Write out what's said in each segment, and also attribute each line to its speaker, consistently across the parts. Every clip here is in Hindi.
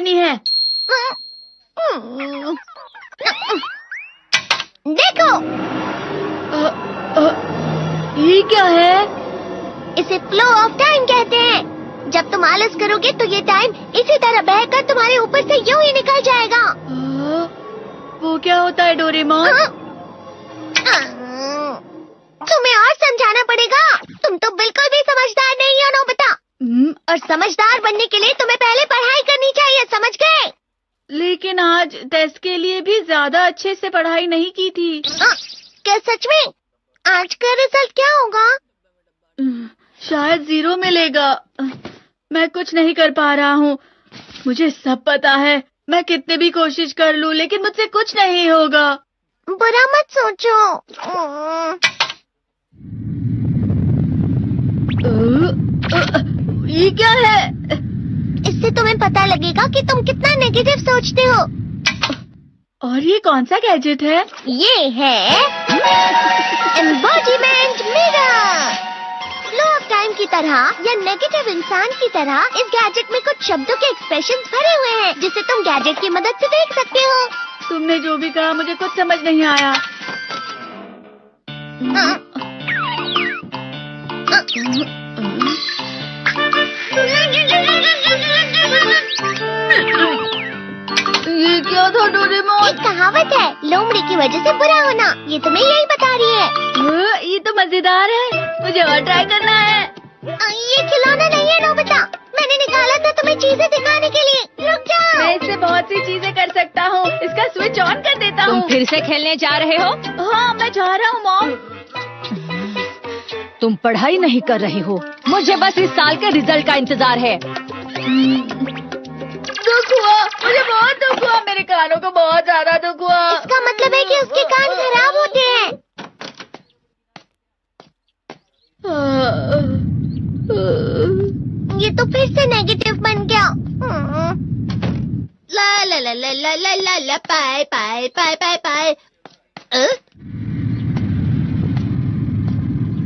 Speaker 1: नहीं है।
Speaker 2: देखो,
Speaker 1: ये क्या है?
Speaker 2: इसे फ्लो ऑफ टाइम कहते हैं। जब तुम आलस करोगे तो ये टाइम इसी तरह बहकर तुम्हारे ऊपर से यूं ही निकल जाएगा।
Speaker 1: वो क्या होता है डोरेमोन?
Speaker 2: तुम्हें और समझाना पड़ेगा। तुम तो बिल्कुल भी समझदार नहीं हो नोबिता। और समझदार बनने के लिए तुम्हें पहले पढ़ाई करनी चाहिए, समझ गए?
Speaker 1: लेकिन आज टेस्ट के लिए भी ज्यादा अच्छे से पढ़ाई नहीं की थी।
Speaker 2: क्या सच में? आज का रिजल्ट क्या होगा?
Speaker 1: शायद 0 मिलेगा। मैं कुछ नहीं कर पा रहा हूँ। मुझे सब पता है। मैं कितने भी कोशिश कर लूँ लेकिन मुझसे कुछ नहीं होगा।
Speaker 2: बुरा मत सोचो।
Speaker 1: ये क्या है?
Speaker 2: इससे तुम्हें पता लगेगा कि तुम कितना नेगेटिव सोचते हो।
Speaker 1: और ये कौन सा गैजेट है?
Speaker 2: ये है embodiment mirror. Flow of time की तरह या नेगेटिव इंसान की तरह इस गैजेट में कुछ शब्दों के एक्सप्रेशंस भरे हुए हैं जिसे तुम गैजेट की मदद से देख सकते हो।
Speaker 1: तुमने जो भी कहा मुझे कुछ समझ नहीं आया। ये क्या था डोरेमोन?
Speaker 2: एक कहावत है, लोमड़ी की वजह से बुरा होना। ये तुम्हें यही बता रही है।
Speaker 1: ये तो मजेदार है। मुझे और ट्राई करना है।
Speaker 2: ये खिलौना नहीं है नोबिता। मैंने निकाला था तुम्हें चीजें दिखाने के लिए। रुक जाओ।
Speaker 1: मैं इससे बहुत सी चीजें कर सकता हूँ। इसका स्विच ऑन कर देता हूँ।
Speaker 3: तुम फिर से खेलने जा रहे हो?
Speaker 1: हाँ, मैं जा रहा हूँ मॉम।
Speaker 3: तुम पढ़ाई नहीं कर रहे हो। मुझे बस इस साल के रिजल्ट का इंतजार है।
Speaker 1: दुख हुआ, मुझे बहुत दुख हुआ। मेरे कानों को बहुत ज्यादा दुख हुआ।
Speaker 2: इसका मतलब है कि उसके कान खराब होते हैं। ये तो फिर से नेगेटिव बन गया। ला ला ला ला ला ला ला ला पाए पाए पाए पाए पाए।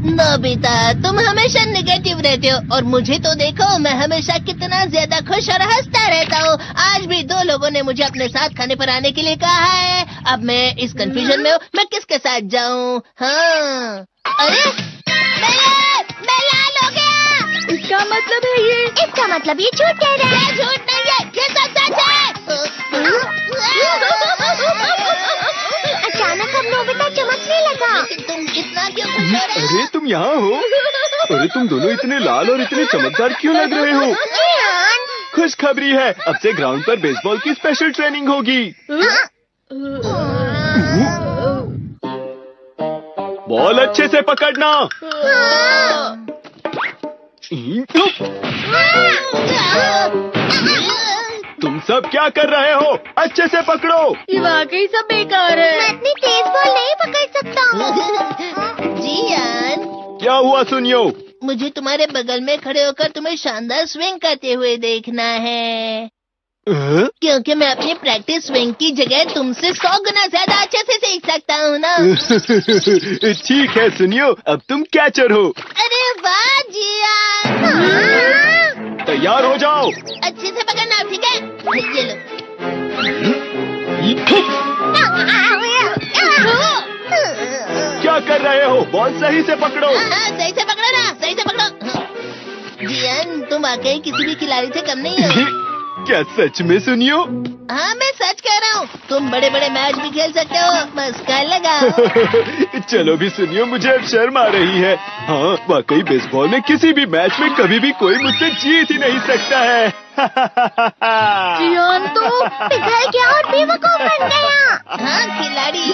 Speaker 2: नोबिता, तुम हमेशा नेगेटिव रहते हो और मुझे तो देखो, मैं हमेशा कितना ज्यादा खुश और हंसता रहता हूँ। आज भी 2 लोगों ने मुझे अपने साथ खाने पर आने के लिए कहा है। अब मैं इस कंफ्यूजन में हूँ, मैं किसके साथ जाऊँ? हाँ, अरे मैं लाल हो गया।
Speaker 1: इसका मतलब है ये?
Speaker 2: इसका मतलब ये झूठ कह रहा है। झूठ नहीं है, ये सब सच है। अचानक अब नोबिता चमकने लगा। तुम कितना क्यों खुश हो रहे हो?
Speaker 4: अरे तुम यहाँ हो? अरे तुम दोनों इतने लाल और इतने चमकदार क्यों लग रहे हो? खुशखबरी है, अब से ग्राउंड पर बेसबॉल की स्पेशल ट्रेनिंग होगी। बॉल अच्छे से पकड़ना। तुम सब क्या कर रहे हो? अच्छे से पकड़ो।
Speaker 1: ये वाकई सब बेकार है।
Speaker 2: मैं इतनी तेज बॉल नहीं पकड़ सकता हूँ। जियान,
Speaker 4: क्या हुआ सुनियो?
Speaker 2: मुझे तुम्हारे बगल में खड़े होकर तुम्हें शानदार स्विंग करते हुए देखना है। क्योंकि मैं अपनी प्रैक्टिस स्विंग की जगह तुमसे 100 गुना ज्यादा अच्छे से सीख सकता हूँ ना।
Speaker 4: ठीक है सुनियो, अब तुम कैचर हो।
Speaker 2: अरे वाह जियान।
Speaker 4: तैयार हो जाओ।
Speaker 2: अच्छे से पकड़ना, ठीक है? ये लो।
Speaker 4: क्या कर रहे हो? बॉल सही से पकड़ो।
Speaker 2: सही से पकड़ो ना, सही से पकड़ो। जियान, तुम वाकई किसी भी खिलाड़ी से कम नहीं हो।
Speaker 4: क्या सच में सुनियो?
Speaker 2: हाँ, मैं सच कह रहा हूँ। तुम बड़े बड़े मैच भी खेल सकते हो, बस कर लगाओ।
Speaker 4: चलो भी सुनियो, मुझे अब शर्म आ रही है। हाँ, वाकई बेसबॉल में किसी भी मैच में कभी भी कोई मुझसे जीत ही नहीं सकता है।
Speaker 1: जियान तो
Speaker 2: पिघल गया और बेवकूफ बन गया। हाँ, खिलाड़ी।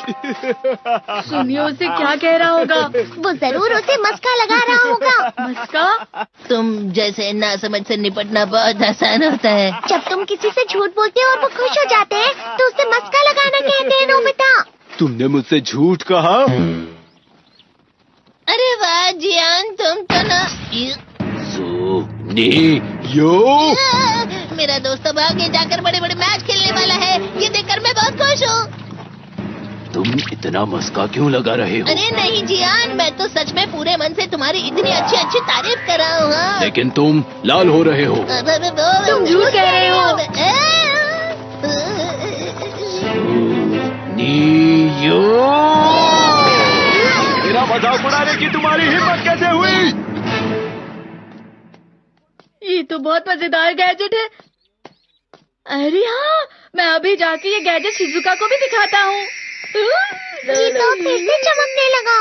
Speaker 1: सुनियो उसे क्या कह रहा होगा?
Speaker 2: वो जरूर उसे मस्का लगा रहा होगा।
Speaker 1: मस्का?
Speaker 2: तुम जैसे नासमझ से निपटना बहुत आसान होता है। जब तुम किसी से झूठ बोलते हो और वो खुश हो जाते हैं तो उसे मस्का लगाना कहते हैं नोबिता।
Speaker 4: तुमने मुझसे झूठ कहा?
Speaker 2: अरे वाह जियान, तुम तो ना।
Speaker 4: यो,
Speaker 2: मेरा दोस्त अब आगे जाकर बड़े बड़े मैच खेलने वाला है। ये देखकर मैं बहुत खुश हूँ।
Speaker 4: तुम इतना मस्का क्यों लगा रहे हो?
Speaker 2: अरे नहीं जियान, मैं तो सच में पूरे मन से तुम्हारी इतनी अच्छी अच्छी तारीफ कर रहा हूँ। हाँ।
Speaker 4: लेकिन तुम लाल हो रहे हो।
Speaker 2: तुम
Speaker 1: झूठ कह रहे हो।
Speaker 4: नीयो! मेरा मजाक उड़ाने की तुम्हारी हिम्मत कैसे हुई?
Speaker 1: ये तो बहुत मजेदार गैजेट है। अरे हाँ, मैं अभी जाके ये गैजेट शिजुका को भी दिखाता हूँ।
Speaker 2: ये तो फिर से चमकने लगा।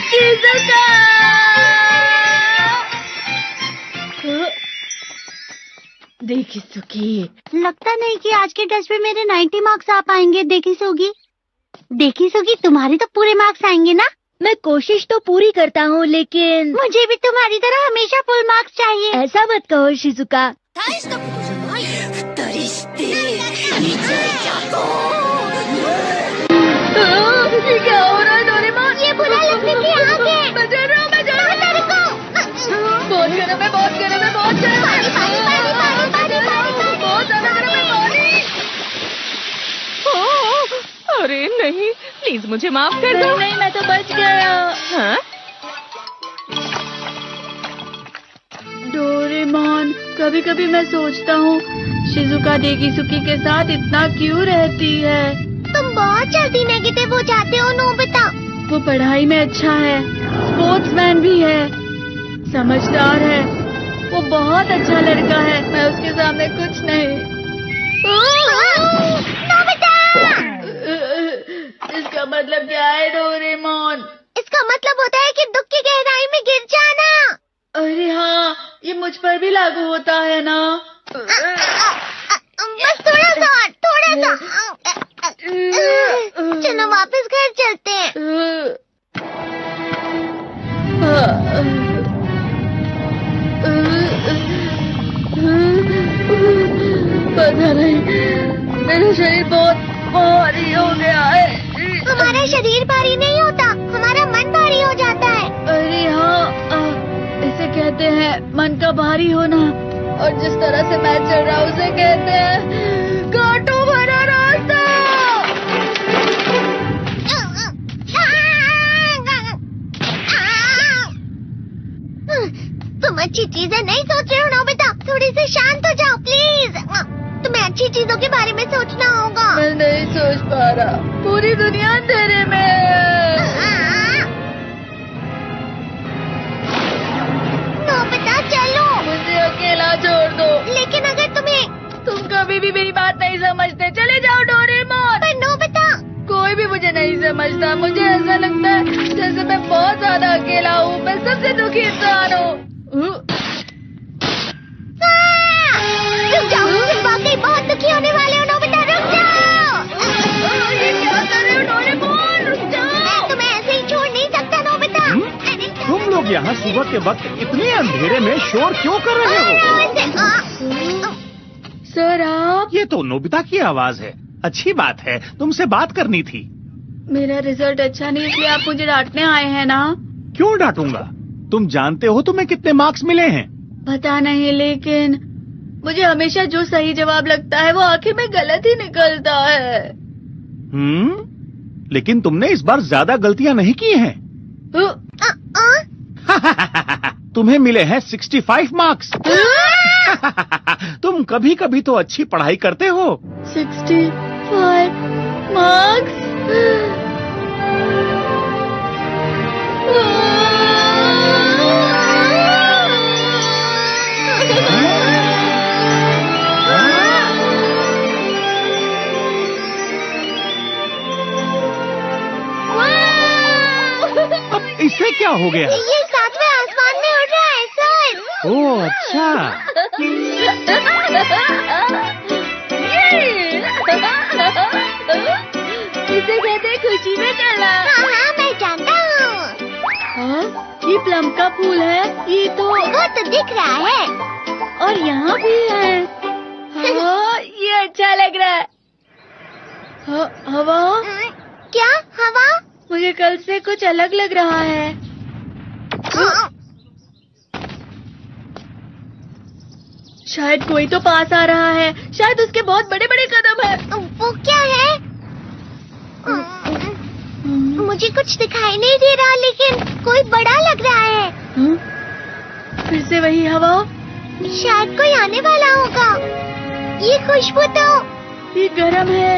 Speaker 1: शिजुका! देखी सुखी,
Speaker 5: लगता नहीं कि आज के टेस्ट में मेरे 90 मार्क्स आ पाएंगे। देखी सोगी तुम्हारे तो पूरे मार्क्स आएंगे ना?
Speaker 3: मैं कोशिश तो पूरी करता हूँ, लेकिन
Speaker 5: मुझे भी तुम्हारी तरह हमेशा फुल मार्क्स चाहिए।
Speaker 3: ऐसा मत कहो शिजुका।
Speaker 1: ये क्या हो रहा है डोरेमोन?
Speaker 5: ये बुरा लगने की आग है।
Speaker 1: मैं जल रहा हूँ, मैं जल रहा हूँ। बहुत गर्म है, बहुत गर्म है, बहुत गर्म है। बहुत ज्यादा गर्म है पानी।
Speaker 6: अरे नहीं, प्लीज मुझे माफ कर दो।
Speaker 1: नहीं, मैं तो बच गया।
Speaker 6: हाँ?
Speaker 1: डोरेमोन, कभी कभी मैं सोचता हूँ शिजुका डेकिसुकी के साथ इतना क्यों रहती है।
Speaker 5: तुम बहुत जल्दी नेगेटिव हो जाते हो नोबिता।
Speaker 1: वो पढ़ाई में अच्छा है, स्पोर्ट्समैन भी है, समझदार है। वो बहुत अच्छा लड़का है। मैं उसके सामने कुछ नहीं। इसका मतलब क्या है डोरेमोन?
Speaker 5: इसका मतलब होता है कि दुख की गहराई में गिर जाना।
Speaker 1: अरे हाँ, ये मुझ पर भी लागू होता है ना।
Speaker 5: बस थोड़ा सा। चलो वापस घर चलते हैं।
Speaker 1: पता नहीं, मेरा शरीर बहुत भारी हो गया है।
Speaker 5: हमारा शरीर भारी नहीं होता, हमारा मन भारी हो जाता है।
Speaker 1: अरे हाँ, इसे कहते हैं मन का भारी होना। और जिस तरह से मैं चल रहा हूँ उसे कहते हैं कांटों भरा रास्ता।
Speaker 5: तुम अच्छी चीजें नहीं सोच रहे हो नोबिता। थोड़ी सी शांत हो जाओ प्लीज। तुम्हें अच्छी चीजों के बारे में सोचना होगा।
Speaker 1: मैं नहीं सोच पा रहा, पूरी दुनिया अंधेरे में है।
Speaker 5: नोबिता चलो।
Speaker 1: मुझे अकेला छोड़ दो।
Speaker 5: लेकिन अगर
Speaker 1: तुम कभी भी मेरी बात नहीं समझते। चले जाओ डोरेमोन।
Speaker 5: पर नोबिता।
Speaker 1: कोई भी मुझे नहीं समझता। मुझे ऐसा लगता है जैसे मैं बहुत ज्यादा अकेला हूँ। मैं सबसे दुखी इंसान हूँ।
Speaker 5: रुक जाओ, तुम वाकई बहुत दुखी होने वाले हो नोबिता। रुक जाओ।
Speaker 1: ये क्या कर रहे हो डोरेमोन? रुक जाओ।
Speaker 5: मैं तुम्हें ऐसे ही छोड़ नहीं सकता नोबिता।
Speaker 7: तुम लोग यहाँ सुबह के वक्त इतने अंधेरे में शोर क्यों कर रहे हो?
Speaker 1: सर आप?
Speaker 7: ये तो नोबिता की आवाज है। अच्छी बात है, तुमसे बात करनी थी।
Speaker 1: मेरा रिजल्ट अच्छा नहीं, इसलिए आप मुझे डांटने आए हैं ना?
Speaker 7: क्यों डांटूंगा? तुम जानते हो तुम्हें कितने मार्क्स मिले हैं?
Speaker 1: पता नहीं, लेकिन मुझे हमेशा जो सही जवाब लगता है वो आखिर में गलत ही निकलता है।
Speaker 7: लेकिन तुमने इस बार ज्यादा गलतियाँ नहीं की हैं। तुम्हें मिले हैं 65 मार्क्स। तुम कभी कभी तो अच्छी पढ़ाई करते हो।
Speaker 1: 65 मार्क्स?
Speaker 7: अब इससे क्या हो गया?
Speaker 5: ये सातवें आसमान में उड़ रहा है सर।
Speaker 7: ओह अच्छा।
Speaker 1: इसे कहते हैं खुशी में चलना।
Speaker 5: हाँ मैं जानता हूँ।
Speaker 1: हाँ, ये प्लम का फूल है। ये तो
Speaker 5: वो तो दिख रहा है।
Speaker 1: और यहाँ भी है। हाँ, ये अच्छा लग रहा है। हवा?
Speaker 5: क्या हवा?
Speaker 1: मुझे कल से कुछ अलग लग रहा है। शायद कोई तो पास आ रहा है। शायद उसके बहुत बड़े बड़े कदम है।
Speaker 5: वो क्या है? मुझे कुछ दिखाई नहीं दे रहा, लेकिन कोई बड़ा लग रहा है।
Speaker 1: फिर से वही हवा।
Speaker 5: शायद कोई आने वाला होगा। ये खुशबू तो
Speaker 1: ये गर्म है।